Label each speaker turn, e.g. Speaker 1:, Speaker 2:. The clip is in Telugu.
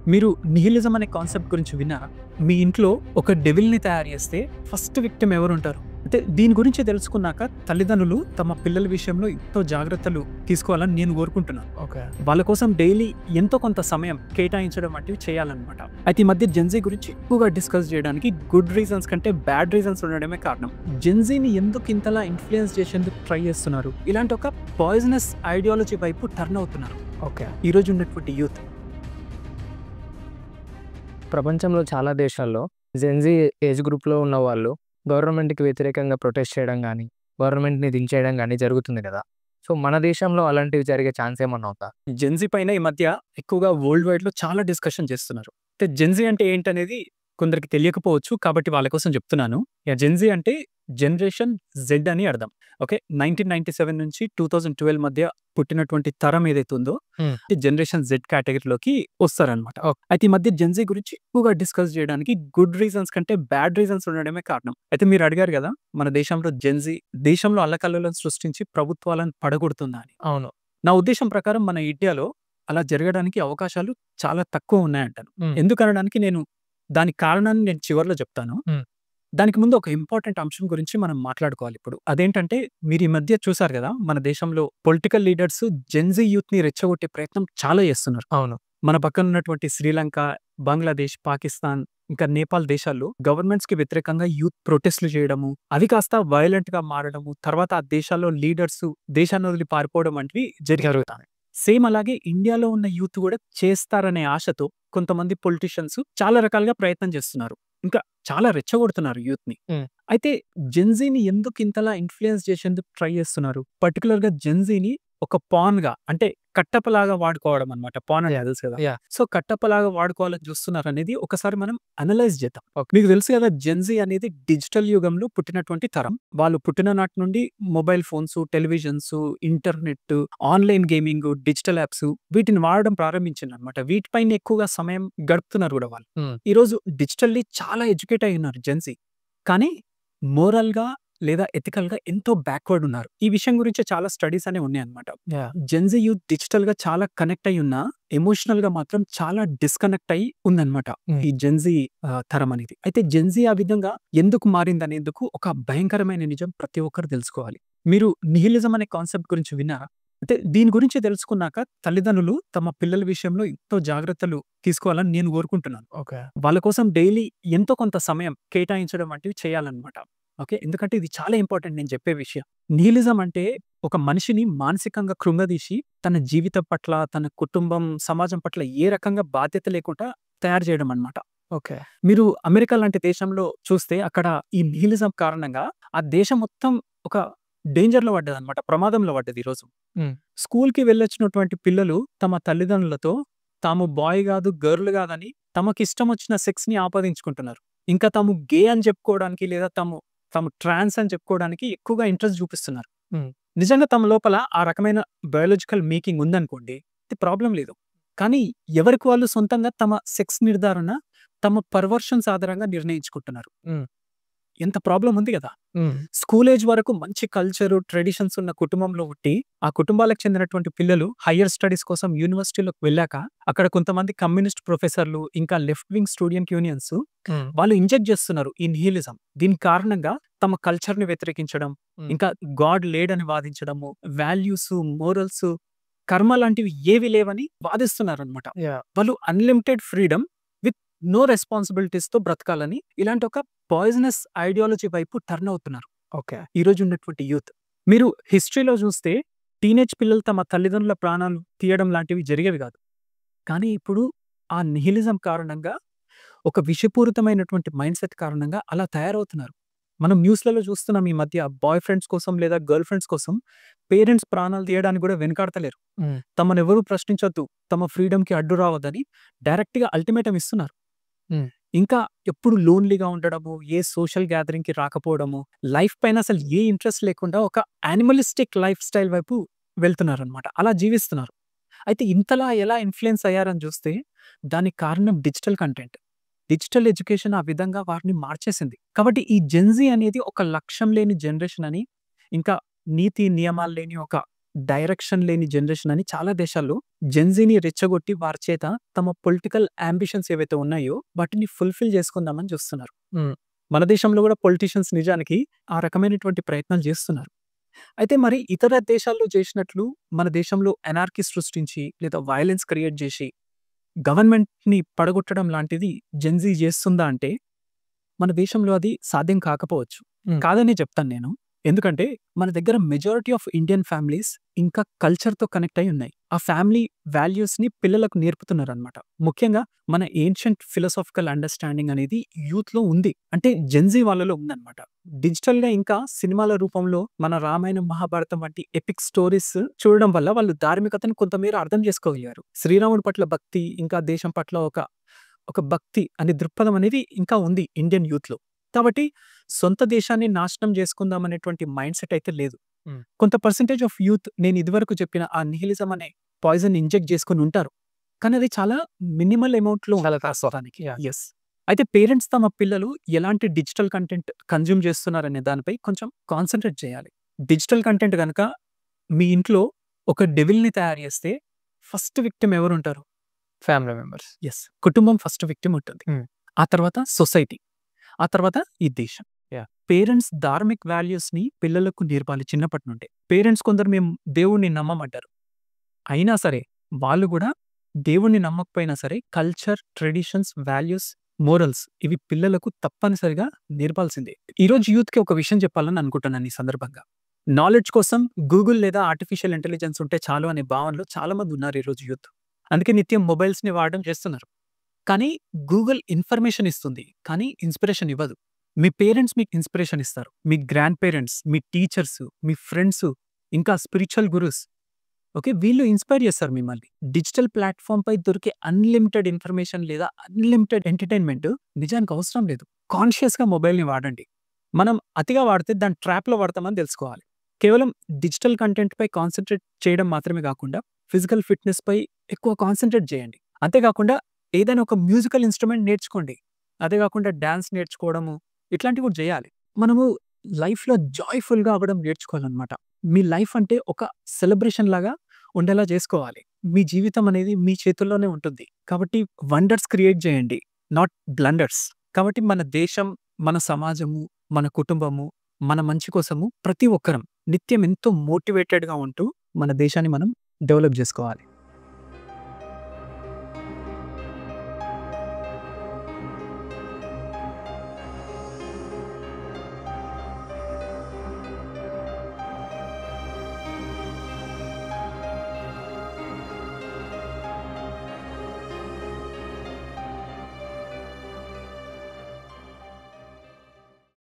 Speaker 1: మీరు నిహిలిజం అనే కాన్సెప్ట్ గురించి విన్నారా? మీ ఇంట్లో ఒక డెవిల్‌ని తయారు చేస్తే ఫస్ట్ విక్టిమ్ ఎవరుంటారు? అంటే దీని గురించి తెలుసుకున్నాక తల్లిదండ్రులు తమ పిల్లల విషయంలో ఎంతో జాగ్రత్తలు తీసుకోవాలని నేను కోరుకుంటున్నాను.
Speaker 2: ఓకే.
Speaker 1: వాళ్ళ కోసం డైలీ ఎంతో కొంత సమయం కేటాయించడం వంటివి చేయాలన్నమాట. అయితే ఈ మధ్య జెన్‌జీ గురించి ఎక్కువగా డిస్కస్ చేయడానికి గుడ్ రీజన్స్ కంటే బ్యాడ్ రీజన్స్ ఉండడమే కారణం. జెన్‌జీని ఎందుకు ఇంతలా ఇన్‌ఫ్లుయెన్స్ చేసేందుకు ట్రై చేస్తున్నారు? ఇలాంటి ఒక పాయిజనస్ ఐడియాలజీ వైపు టర్న్ అవుతున్నారు
Speaker 2: ఓకే.
Speaker 1: ఈరోజు ఉన్నటువంటి యూత్.
Speaker 2: ప్రపంచంలో చాలా దేశాల్లో జెన్‌జీ ఏజ్ గ్రూప్‌లో ఉన్న వాళ్ళు గవర్నమెంట్‌కి వ్యతిరేకంగా ప్రొటెస్ట్ చేయడం గానీ, గవర్నమెంట్‌ని దించేయడం గానీ జరుగుతుంది కదా! సో, మన దేశంలో అలాంటివి జరిగే ఛాన్స్ ఏమన్నా ఉందా?
Speaker 1: జెన్‌జీ పైన ఈ మధ్య ఎక్కువగా వరల్డ్ వైడ్‌లో చాలా డిస్కషన్ చేస్తున్నారు. అయితే జెన్‌జీ అంటే ఏంటనేది కొందరికి తెలియకపోవచ్చు. కాబట్టి వాళ్ళ కోసం చెప్తున్నాను. జెన్‌జీ అంటే జనరేషన్ జెడ్ అని అర్థం. ఓకే. 1997 నుంచి 2012 మధ్య పుట్టినటువంటి తరం ఏదైతే ఉందో
Speaker 2: హ్మ్.
Speaker 1: జనరేషన్ జెడ్ కేటగిరీలోకి వస్తారనమాట.
Speaker 2: ఓకే.
Speaker 1: అయితే ఈ మధ్య జెన్‌జీ గురించి ఎక్కువగా డిస్కస్ చేయడానికి గుడ్ రీజన్స్ కంటే బ్యాడ్ రీజన్స్ ఉండడమే కారణం. అయితే మీరు అడిగారు కదా! మన దేశంలో జెన్‌జీ దేశంలో అల్లకల్లోలం సృష్టించి ప్రభుత్వాలను పడగొడుతుందా అని.
Speaker 2: అవును.
Speaker 1: నా ఉద్దేశం ప్రకారం మన ఇండియాలో అలా జరగడానికి అవకాశాలు చాలా తక్కువ ఉన్నాయంటాను.
Speaker 2: హ్మ్.
Speaker 1: ఎందుకనడానికి దానికి కారణాన్ని నేను చివర్లో చెప్తాను.
Speaker 2: హ్మ్.
Speaker 1: దానికి ముందు ఒక ఇంపార్టెంట్ అంశం గురించి మనం మాట్లాడుకోవాలిప్పుడు. అదేంటంటే మీరు ఈ మధ్య చూసారు గదా! మన దేశంలో పొలిటికల్ లీడర్స్ జెన్‌జీ యూత్‌ని రెచ్చగొట్టే ప్రయత్నం చాలా చేస్తున్నారు.
Speaker 2: అవును.
Speaker 1: మన పక్కన ఉన్నటువంటి శ్రీలంక, బంగ్లాదేశ్, పాకిస్తాన్, ఇంకా నేపాల్ దేశాల్లో గవర్నమెంట్స్‌కి వ్యతిరేకంగా యూత్ ప్రొటెస్ట్‌లు చేయడము, అవి కాస్త వయలెంట్‌గా మారడము, తర్వాత ఆ దేశాల్లో లీడర్స్ దేశాన్ని వదిలి పారిపోవడం వంటివి జరుగుతాయి. సేమ్ అలాగే ఇండియాలో ఉన్న యూత్ కూడా చేస్తారనే ఆశతో కొంతమంది పొలిటీషియన్స్ చాలా రకాలుగా ప్రయత్నం చేస్తున్నారు. ఇంకా చాలా రెచ్చగొడుతున్నారు యూత్‌ని.
Speaker 2: హ్మ్.
Speaker 1: అయితే జెన్‌జీని ఎందుకు ఇంతలా ఇన్‌ఫ్లుయెన్స్ చేసేందుకు ట్రై చేస్తున్నారు? పర్టిక్యులర్‌గా జెన్‌జీని ఒక పాన్‌గా అంటే కట్టప్పలాగా వాడుకోవడం అన్నమాట. పాన్ అంటే తెలుసు కదా!
Speaker 2: యాహ్!
Speaker 1: సో, కట్టప్పలాగా వాడుకోవాలని చూస్తున్నారనేది ఒకసారి మనం అనలైజ్ చేద్దాం.
Speaker 2: ఓకే.
Speaker 1: మీకు తెలుసు కదా! జెన్‌జీ అనేది డిజిటల్ యుగంలో పుట్టినటువంటి తరం. వాళ్ళు పుట్టిన నాటి నుండి mobile phones, televisions, internet, online gaming, digital apps వీటిని వాడడం ప్రారంభించిందన్నమాట. వీటిపైన ఎక్కువగా సమయం గడుపుతున్నారు కూడా వాళ్ళు.
Speaker 2: హ్మ్.
Speaker 1: ఈరోజు డిజిటల్లీ చాలా ఎడ్యుకేట్ అయ్యి ఉన్నారు జెన్‌జీ. కానీ మోరల్‌గా లేదా ఎథికల్‌గా ఎంతో బ్యాక్వర్డ్ ఉన్నారు. ఈ విషయం గురించి చాలా స్టడీస్ అనేవి ఉన్నాయన్నమాట.
Speaker 2: యాహ్!
Speaker 1: జెన్‌జీ యూత్ డిజిటల్‌గా చాలా కనెక్ట్ అయ్యి ఉన్నా, ఎమోషనల్‌గా మాత్రం చాలా డిస్కనెక్ట్ అయ్యి ఉందన్నమాట.
Speaker 2: హ్మ్.
Speaker 1: ఈ జెన్‌జీ తరం అనేది. అయితే జెన్‌జీ ఆ విధంగా ఎందుకు మారిందనేందుకు ఒక భయంకరమైన నిజం ప్రతి ఒక్కరు తెలుసుకోవాలి. మీరు నిహిలిజం అనే కాన్సెప్ట్ గురించి విన్నారా? అంటే దీని గురించి తెలుసుకున్నాక తల్లిదండ్రులు తమ పిల్లల విషయంలో ఎంతో జాగ్రత్తలు తీసుకోవాలని నేను కోరుకుంటున్నాను.
Speaker 2: ఓకే.
Speaker 1: వాళ్ళ కోసం డైలీ ఎంతో కొంత సమయం కేటాయించడం వంటివి చేయాలన్నమాట. ఓకే. ఎందుకంటే ఇది చాలా ఇంపార్టెంట్ నేను చెప్పే విషయం. నిహిలిజం అంటే ఒక మనిషిని మానసికంగా కృంగదీసి తన జీవితం పట్ల, తన కుటుంబం, సమాజం పట్ల ఏ రకంగా బాధ్యత లేకుండా తయారు చేయడం అన్నమాట.
Speaker 2: ఓకే.
Speaker 1: మీరు అమెరికా లాంటి దేశంలో చూస్తే అక్కడ ఈ నిహిలిజం కారణంగా ఆ దేశం మొత్తం ఒక డేంజర్‌లో పడ్డదన్నమాట. ప్రమాదంలో పడ్డది ఈరోజు.
Speaker 2: హ్మ్.
Speaker 1: స్కూల్‌కి వెళ్ళొచ్చినటువంటి పిల్లలు తమ తల్లిదండ్రులతో తాము బాయ్ గాదు, గర్ల్ గాదని తమకిష్టమొచ్చిన సెక్స్‌ని ఆపాదించుకుంటున్నారు. ఇంకా తాము గే అని చెప్పుకోవడానికి లేదా తాము ట్రాన్స్ అని చెప్పుకోవడానికి ఎక్కువగా ఇంట్రెస్ట్ చూపిస్తున్నారు.
Speaker 2: హ్మ్.
Speaker 1: నిజంగా తమ లోపల ఆ రకమైన బయోలాజికల్ మేకింగ్ ఉందనుకోండి, అది ప్రాబ్లమ్ లేదు. కానీ ఎవరికి వాళ్ళు సొంతంగా తమ సెక్స్ నిర్ధారణ తమ పర్వర్షన్స్ ఆధారంగా నిర్ణయించుకుంటున్నారు.
Speaker 2: హ్మ్.
Speaker 1: ఎంత ప్రాబ్లమ్ ఉంది గదా!
Speaker 2: హ్మ్.
Speaker 1: స్కూల్ ఏజ్ వరకు మంచి కల్చరు, ట్రెడిషన్స్ ఉన్న కుటుంబంలో పుట్టి, ఆ కుటుంబాలకు చెందినటువంటి పిల్లలు హైర్ స్టడీస్ కోసం యూనివర్సిటీలోకి వెళ్ళాక, అక్కడ కొంతమంది కమ్యూనిస్ట్ ప్రొఫెసర్‌లు, ఇంకా లెఫ్ట్ వింగ్ స్టూడెంట్ యూనియన్స్
Speaker 2: హ్మ్.
Speaker 1: వాళ్ళు ఇంజెక్ట్ చేస్తున్నారు ఈ నిహిలిజం. దీని కారణంగా తమ కల్చర్‌ని వ్యతిరేకించడం,
Speaker 2: హ్మ్.
Speaker 1: ఇంకా గాడ్ లేడని వాదించడము, వాల్యూస్, మోరల్స్, కర్మ లాంటివి ఏవి లేవని వాదిస్తున్నారనమాట.
Speaker 2: యాహ్!
Speaker 1: వాళ్ళు అన్‌లిమిటెడ్ ఫ్రీడమ్ విత్ నో రెస్పాన్సిబిలిటీస్‌తో బ్రతకాలని ఇలాంటి ఒక పాయిజనస్ ఐడియాలజీ వైపు టర్న్ అవుతున్నారు.
Speaker 2: ఓకే.
Speaker 1: ఈరోజు ఉన్నటువంటి యూత్. మీరు హిస్టరీలో చూస్తే టీనేజ్ పిల్లలు తమ తల్లిదండ్రుల ప్రాణాలు తీయడం లాంటివి జరిగేవి కాదు. కానీ ఇప్పుడు ఆ నిహిలిజం కారణంగా ఒక విషపూరితమైనటువంటి మైండ్‌సెట్ కారణంగా అలా తయారవుతున్నారు. మనం న్యూస్‌లలో చూస్తున్నాం ఈ మధ్య బాయ్ ఫ్రెండ్స్ కోసం లేదా గర్ల్ ఫ్రెండ్స్ కోసం పేరెంట్స్ ప్రాణాలు తీయడానికి కూడా వెనకాడతలేరు.
Speaker 2: హ్మ్.
Speaker 1: తమనెవరు ప్రశ్నించొద్దు, తమ ఫ్రీడమ్‌కి అడ్డు రావద్దని డైరెక్ట్‌గా అల్టిమేటమ్ ఇస్తున్నారు.
Speaker 2: హ్మ్.
Speaker 1: ఇంకా ఎప్పుడు లోన్‌లీగా ఉండడము, ఏ సోషల్ గ్యాదరింగ్‌కి రాకపోవడము, లైఫ్ పైన అసలు ఏ ఇంట్రెస్ట్ లేకుండా ఒక యానిమలిస్టిక్ లైఫ్ స్టైల్ వైపు వెళ్తున్నారనమాట. అలా జీవిస్తున్నారు. అయితే ఇంతలా ఎలా ఇన్‌ఫ్లూయెన్స్ అయ్యారని చూస్తే దానికి కారణం డిజిటల్ కంటెంట్. డిజిటల్ ఎడ్యుకేషన్ ఆ విధంగా వారిని మార్చేసింది. కాబట్టి ఈ జెన్‌జీ అనేది ఒక లక్ష్యం లేని జనరేషన్ అని, ఇంకా నీతి నియమాలు లేని ఒక డైరెక్షన్ లేని జనరేషన్ అని చాలా దేశాల్లో జెన్‌జీని రెచ్చగొట్టి వారి చేత తమ పొలిటికల్ యాంబిషన్స్ ఏవైతే ఉన్నాయో వాటిని ఫుల్‌ఫిల్ చేసుకుందామని చూస్తున్నారు.
Speaker 2: హ్మ్.
Speaker 1: మన దేశంలో కూడా పొలిటీషియన్స్ నిజానికి ఆ రకమైనటువంటి ప్రయత్నాలు చేస్తున్నారు. అయితే మరి ఇతర దేశాల్లో చేసినట్లు మన దేశంలో ఎనార్కీ సృష్టించి లేదా వయలెన్స్ క్రియేట్ చేసి గవర్నమెంట్‌ని పడగొట్టడం లాంటిది జెన్‌జీ చేస్తుందా అంటే మన దేశంలో అది సాధ్యం కాకపోవచ్చు.
Speaker 2: హ్మ్.
Speaker 1: కాదనే చెప్తాను నేను. ఎందుకంటే మన దగ్గర మెజారిటీ ఆఫ్ ఇండియన్ ఫ్యామిలీస్ ఇంకా కల్చర్‌తో కనెక్ట్ అయ్యి ఉన్నాయి. ఆ ఫ్యామిలీ వాల్యూస్‌ని పిల్లలకు నేర్పుతున్నారనమాట. ముఖ్యంగా మన ఏన్షియంట్ ఫిలాసాఫికల్ అండర్‌స్టాండింగ్ అనేది యూత్‌లో ఉంది. అంటే జెన్‌జీ వాళ్ళలో ఉందనమాట. డిజిటల్‌గా ఇంకా సినిమాల రూపంలో మన రామాయణం, మహాభారతం వంటి ఎపిక్ స్టోరీస్ చూడడం వల్ల వాళ్ళు ధార్మికతను కొంతమేర అర్థం చేసుకోగలిగారు. శ్రీరాముడి పట్ల భక్తి, ఇంకా దేశం పట్ల ఒక భక్తి అనే దృక్పథం అనేది ఇంకా ఉంది ఇండియన్ యూత్‌లో. కాబట్టి సొంత దేశాన్ని నాశనం చేసుకుందాం అనేటువంటి మైండ్ సెట్ అయితే లేదు.
Speaker 2: హ్మ్.
Speaker 1: కొంత పర్సెంటేజ్ ఆఫ్ యూత్ నేను ఇదివరకు చెప్పిన ఆ నిహిలిజం అనే పాయిజన్ ఇంజెక్ట్ చేసుకొని ఉంటారు. కానీ అది చాలా మినిమల్ అమౌంట్‌లో
Speaker 2: చాలా
Speaker 1: ఉంటుంది
Speaker 2: తక్కువ.
Speaker 1: వాస్తవానికి.
Speaker 2: యాహ్!
Speaker 1: యెస్. అయితే పేరెంట్స్ తమ పిల్లలు ఎలాంటి డిజిటల్ కంటెంట్ కన్జ్యూమ్ చేస్తున్నారనే దానిపై కొంచెం కాన్సంట్రేట్ చేయాలి. డిజిటల్ కంటెంట్ గనక మీ ఇంట్లో ఒక డెవిల్‌ని తయారు చేస్తే ఫస్ట్ విక్టిమ్ ఎవరుంటారు?
Speaker 2: Family members.
Speaker 1: యెస్. కుటుంబం ఫస్ట్ విక్టిమ్ ఉంటుంది.
Speaker 2: హ్మ్.
Speaker 1: ఆ తర్వాత సొసైటీ. ఆ తర్వాత ఈ దేశం.
Speaker 2: యాహ్!
Speaker 1: పేరెంట్స్ ధార్మిక్ వాల్యూస్‌ని పిల్లలకు నేర్పాలి చిన్నప్పటి నుండే. పేరెంట్స్ కొందరు మేము దేవుడిని నమ్మమంటారు. అయినా సరే వాళ్ళు గూడా దేవుడిని నమ్మకపోయినా సరే కల్చర్, ట్రెడిషన్స్, వాల్యూస్, మోరల్స్ ఇవి పిల్లలకు తప్పనిసరిగా నేర్పాల్సిందే. ఈరోజు యూత్‌కి ఒక విషయం చెప్పాలని అనుకుంటున్నాను ఈ సందర్భంగా. నాలెడ్జ్ కోసం గూగుల్ లేదా ఆర్టిఫిషియల్ ఇంటెలిజెన్స్ ఉంటే చాలు అనే భావనలో చాలా మంది ఉన్నారు ఈరోజు యూత్. అందుకే నిత్యం మొబైల్స్‌ని వాడడం చేస్తున్నారు. కానీ గూగుల్ ఇన్ఫర్మేషన్ ఇస్తుంది. కానీ ఇన్‌స్పిరేషన్ ఇవ్వదు. మీ పేరెంట్స్ మీకు ఇన్‌స్పిరేషన్ ఇస్తారు. మీ గ్రాండ్ పేరెంట్స్, మీ టీచర్స్, మీ ఫ్రెండ్స్, ఇంకా స్పిరిచ్యువల్ గురుస్. ఓకే. వీళ్ళు ఇన్‌స్పైర్ చేస్తారు మిమ్మల్ని. డిజిటల్ ప్లాట్‌ఫార్మ్‌పై దొరికే అన్‌లిమిటెడ్ ఇన్ఫర్మేషన్ లేదా అన్‌లిమిటెడ్ ఎంటర్‌టైన్‌మెంట్ నిజానికి అవసరం లేదు. కాన్షియస్‌గా మొబైల్‌ని వాడండి. మనం అతిగా వాడితే దాన్ని ట్రాప్‌లో పడతామని తెలుసుకోవాలి. కేవలం డిజిటల్ కంటెంట్‌పై కాన్సంట్రేట్ చేయడం మాత్రమే కాకుండా ఫిజికల్ ఫిట్‌నెస్‌పై ఎక్కువ కాన్సంట్రేట్ చేయండి. అంతేకాకుండా ఏదైనా ఒక మ్యూజికల్ ఇన్‌స్ట్రుమెంట్ నేర్చుకోండి. అదే కాకుండా డాన్స్ నేర్చుకోవడము ఇట్లాంటివి కూడా చేయాలి. మనము లైఫ్‌లో జాయ్‌ఫుల్‌గా అవ్వడం నేర్చుకోవాలనమాట. మీ లైఫ్ అంటే ఒక సెలబ్రేషన్ లాగా ఉండేలా చేసుకోవాలి. మీ జీవితం అనేది మీ చేతుల్లోనే ఉంటుంది. కాబట్టి వండర్స్ క్రియేట్ చేయండి. Not blunders. కాబట్టి మన దేశం, మన సమాజము, మన కుటుంబము, మన మంచి కోసము ప్రతి ఒక్కరం నిత్యం ఎంతో మోటివేటెడ్‌గా ఉంటూ మన దేశాన్ని మనం డెవలప్ జేసుకోవాలి.